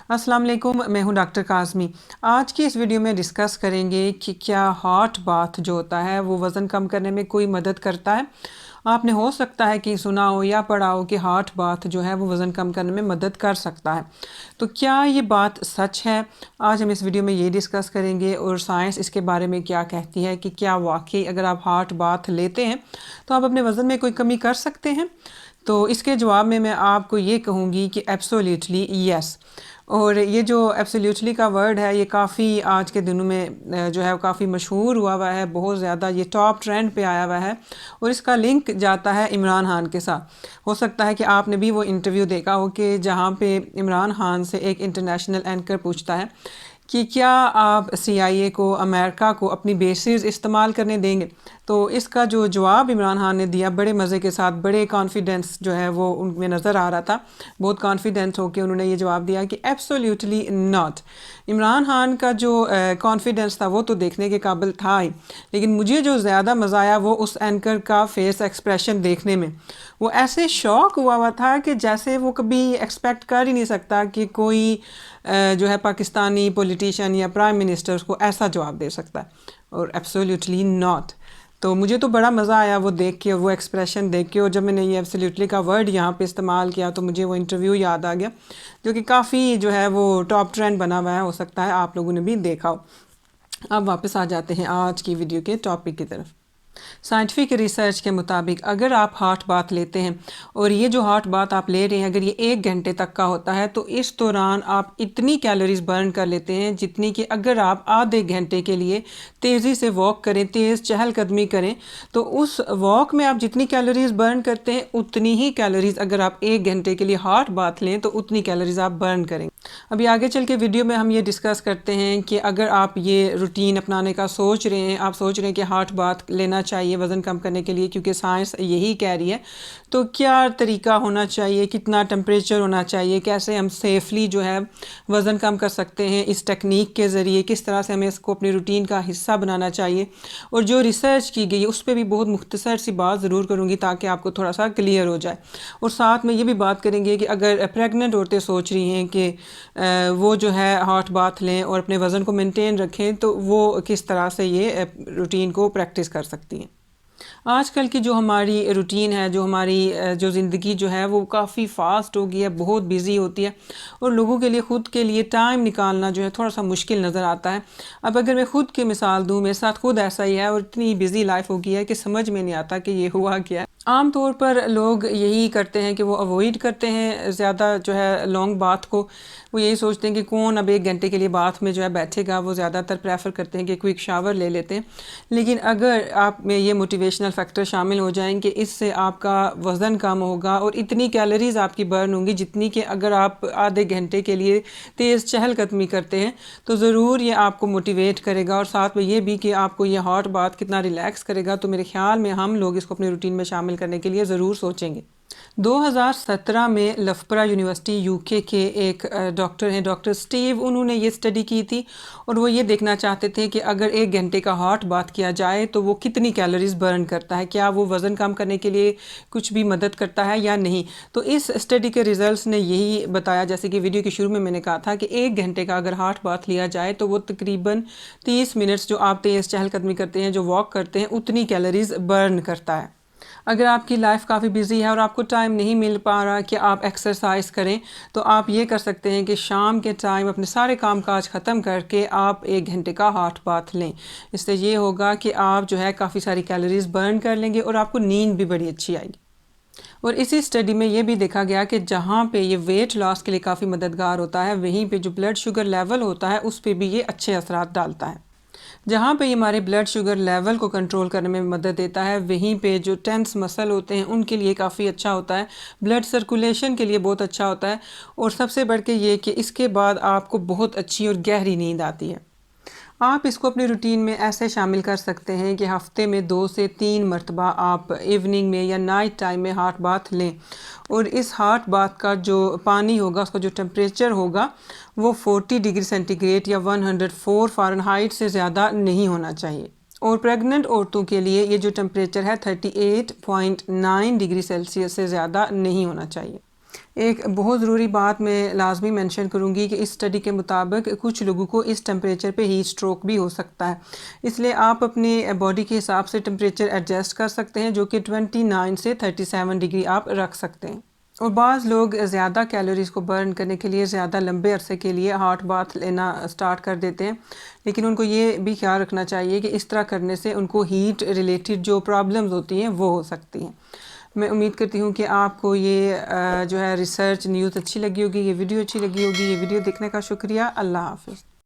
अस्सलाम वालेकुम, मैं हूं डॉक्टर काज़मी। आज की इस वीडियो में डिस्कस करेंगे कि क्या हॉट बाथ जो होता है वो वज़न कम करने में कोई मदद करता है। आपने हो सकता है कि सुना हो या पढ़ा हो कि हॉट बाथ जो है वो वज़न कम करने में मदद कर सकता है। तो क्या ये बात सच है? आज हम इस वीडियो में ये डिस्कस करेंगे और साइंस इसके बारे में क्या कहती है कि क्या वाकई अगर आप हॉट बाथ लेते हैं तो आप अपने वज़न में कोई कमी कर सकते हैं। तो इसके जवाब में मैं आपको ये कहूँगी कि एब्सोल्युटली यस। और ये जो एब्सोल्युटली का वर्ड है ये काफ़ी आज के दिनों में जो है वो काफ़ी मशहूर हुआ है, बहुत ज़्यादा ये टॉप ट्रेंड पे आया हुआ है और इसका लिंक जाता है इमरान खान के साथ। हो सकता है कि आपने भी वो इंटरव्यू देखा हो कि जहाँ पे इमरान खान से एक इंटरनेशनल एंकर पूछता है कि क्या आप CIA को, अमेरिका को अपनी बेसिस इस्तेमाल करने देंगे। तो इसका जो जवाब इमरान खान ने दिया बड़े मज़े के साथ, बड़े कॉन्फिडेंस जो है वो उनमें नज़र आ रहा था, बहुत कॉन्फिडेंट होकर उन्होंने ये जवाब दिया कि एब्सोल्युटली नॉट। इमरान खान का जो कॉन्फिडेंस था वो तो देखने के काबिल था ही, लेकिन मुझे जो ज़्यादा मज़ा आया वो उस एंकर का फेस एक्सप्रेशन देखने में। वो ऐसे शॉक हुआ था कि जैसे वो कभी एक्सपेक्ट कर ही नहीं सकता कि कोई जो है पाकिस्तानी पॉलिटिशियन या प्राइम मिनिस्टर उसको ऐसा जवाब दे सकता है, और एब्सोल्युटली नॉट। तो मुझे तो बड़ा मज़ा आया वो देख के, वो एक्सप्रेशन देख के, और जब मैंने ये एब्सोल्युटली का वर्ड यहाँ पे इस्तेमाल किया तो मुझे वो इंटरव्यू याद आ गया जो कि काफ़ी जो है वो टॉप ट्रेंड बना हुआ है, हो सकता है आप लोगों ने भी देखा हो। अब वापस आ जाते हैं आज की वीडियो के टॉपिक की तरफ। साइंटिफिक रिसर्च के मुताबिक अगर आप हॉट बाथ लेते हैं और ये जो हॉट बाथ आप ले रहे हैं अगर ये 1 घंटे तक का होता है तो इस दौरान आप इतनी कैलोरीज बर्न कर लेते हैं जितनी कि अगर आप आधे घंटे के लिए तेज़ी से वॉक करें, तेज़ चहलकदमी करें, तो उस वॉक में आप जितनी कैलोरीज बर्न करते हैं उतनी ही कैलोरीज अगर आप 1 घंटे के लिए हॉट बाथ लें तो उतनी कैलोरीज आप बर्न करेंगे। अभी आगे चल के वीडियो में हम ये डिस्कस करते हैं कि अगर आप ये रूटीन अपनाने का सोच रहे हैं, आप सोच रहे हैं कि हॉट बाथ लेना चाहिए वज़न कम करने के लिए क्योंकि साइंस यही कह रही है, तो क्या तरीका होना चाहिए, कितना टेम्परेचर होना चाहिए, कैसे हम सेफली जो है वज़न कम कर सकते हैं इस टेक्निक के ज़रिए, किस तरह से हमें इसको अपनी रूटीन का हिस्सा बनाना चाहिए, और जो रिसर्च की गई है उस पर भी बहुत मुख्तसर सी बात ज़रूर करूँगी ताकि आपको थोड़ा सा क्लियर हो जाए। और साथ में ये भी बात करेंगे कि अगर प्रेग्नेंट औरतें सोच रही हैं कि वो जो है हॉट बाथ लें और अपने वज़न को मेंटेन रखें तो वो किस तरह से ये रूटीन को प्रैक्टिस कर सकती हैं। आजकल की जो हमारी रूटीन है, जो हमारी जो ज़िंदगी जो है वो काफ़ी फ़ास्ट हो गई है, बहुत बिज़ी होती है और लोगों के लिए ख़ुद के लिए टाइम निकालना जो है थोड़ा सा मुश्किल नज़र आता है। अब अगर मैं ख़ुद की मिसाल दूँ, मेरे साथ ख़ुद ऐसा ही है और इतनी बिज़ी लाइफ हो गई है कि समझ में नहीं आता कि ये हुआ क्या है। आम तौर पर लोग यही करते हैं कि वो अवॉइड करते हैं ज़्यादा जो है लॉन्ग बाथ को। वो यही सोचते हैं कि कौन अब 1 घंटे के लिए बाथ में जो है बैठेगा, वो ज़्यादातर प्रेफर करते हैं कि क्विक शावर ले लेते हैं। लेकिन अगर आप में ये मोटिवेशनल फैक्टर शामिल हो जाएं कि इससे आपका वज़न कम होगा और इतनी कैलोरीज़ आपकी बर्न होंगी जितनी कि अगर आप आधे घंटे के लिए तेज़ चहलकदमी करते हैं, तो ज़रूर ये आपको मोटिवेट करेगा और साथ में ये भी कि आपको ये हॉट बाथ कितना रिलैक्स करेगा। तो मेरे ख्याल में हम लोग इसको अपनी रूटीन में शामिल करने के लिए ज़रूर सोचेंगे। 2017 में लफपरा यूनिवर्सिटी UK के एक डॉक्टर हैं, डॉक्टर स्टीव, उन्होंने ये स्टडी की थी और वो ये देखना चाहते थे कि अगर 1 घंटे का हॉट बाथ किया जाए तो वो कितनी कैलोरीज बर्न करता है, क्या वो वज़न कम करने के लिए कुछ भी मदद करता है या नहीं। तो इस स्टडी के रिजल्ट्स ने यही बताया, जैसे कि वीडियो के शुरू में मैंने कहा था कि 1 घंटे का अगर हॉट बाथ लिया जाए तो वो तकरीबन 30 मिनट्स जो आप तेज़ चहलकदमी करते हैं, जो वॉक करते हैं, उतनी कैलोरीज बर्न करता है। अगर आपकी लाइफ काफ़ी बिजी है और आपको टाइम नहीं मिल पा रहा कि आप एक्सरसाइज करें, तो आप ये कर सकते हैं कि शाम के टाइम अपने सारे काम काज ख़त्म करके आप 1 घंटे का हॉट बाथ लें। इससे ये होगा कि आप जो है काफ़ी सारी कैलोरीज बर्न कर लेंगे और आपको नींद भी बड़ी अच्छी आएगी। और इसी स्टडी में ये भी देखा गया कि जहाँ पे ये वेट लॉस के लिए काफ़ी मददगार होता है, वहीं पे जो ब्लड शुगर लेवल होता है उस पर भी ये अच्छे असरात डालता है। जहाँ पे ये हमारे ब्लड शुगर लेवल को कंट्रोल करने में मदद देता है, वहीं पे जो टेंस मसल होते हैं उनके लिए काफ़ी अच्छा होता है, ब्लड सर्कुलेशन के लिए बहुत अच्छा होता है, और सबसे बढ़ के ये कि इसके बाद आपको बहुत अच्छी और गहरी नींद आती है। आप इसको अपनी रूटीन में ऐसे शामिल कर सकते हैं कि हफ्ते में 2 से 3 मरतबा आप इवनिंग में या नाइट टाइम में हॉट बाथ लें, और इस हॉट बाथ का जो पानी होगा, उसका जो टेम्परेचर होगा वो 40 डिग्री सेंटीग्रेड या 104 फ़ारेनहाइट से ज़्यादा नहीं होना चाहिए। और प्रेग्नेंट औरतों के लिए ये जो टेम्परेचर है 38.9 डिग्री सेल्सियस से ज़्यादा नहीं होना चाहिए। ایک بہت ضروری بات میں لازمی مینشن کروں گی کہ اس اسٹڈی کے مطابق کچھ لوگوں کو اس ٹمپریچر پہ ہیٹ اسٹروک بھی ہو سکتا ہے، اس لیے آپ اپنی باڈی کے حساب سے ٹمپریچر ایڈجسٹ کر سکتے ہیں، جو کہ 29 سے 37 ڈگری آپ رکھ سکتے ہیں۔ اور بعض لوگ زیادہ کیلوریز کو برن کرنے کے لیے زیادہ لمبے عرصے کے لیے ہاٹ باتھ لینا سٹارٹ کر دیتے ہیں، لیکن ان کو یہ بھی خیال رکھنا چاہیے کہ اس طرح کرنے سے ان کو ہیٹ ریلیٹڈ جو پرابلمز ہوتی ہیں وہ ہو سکتی ہیں۔ میں امید کرتی ہوں کہ آپ کو یہ جو ہے ریسرچ نیوز اچھی لگی ہوگی، یہ ویڈیو اچھی لگی ہوگی۔ یہ ویڈیو دیکھنے کا شکریہ۔ اللہ حافظ۔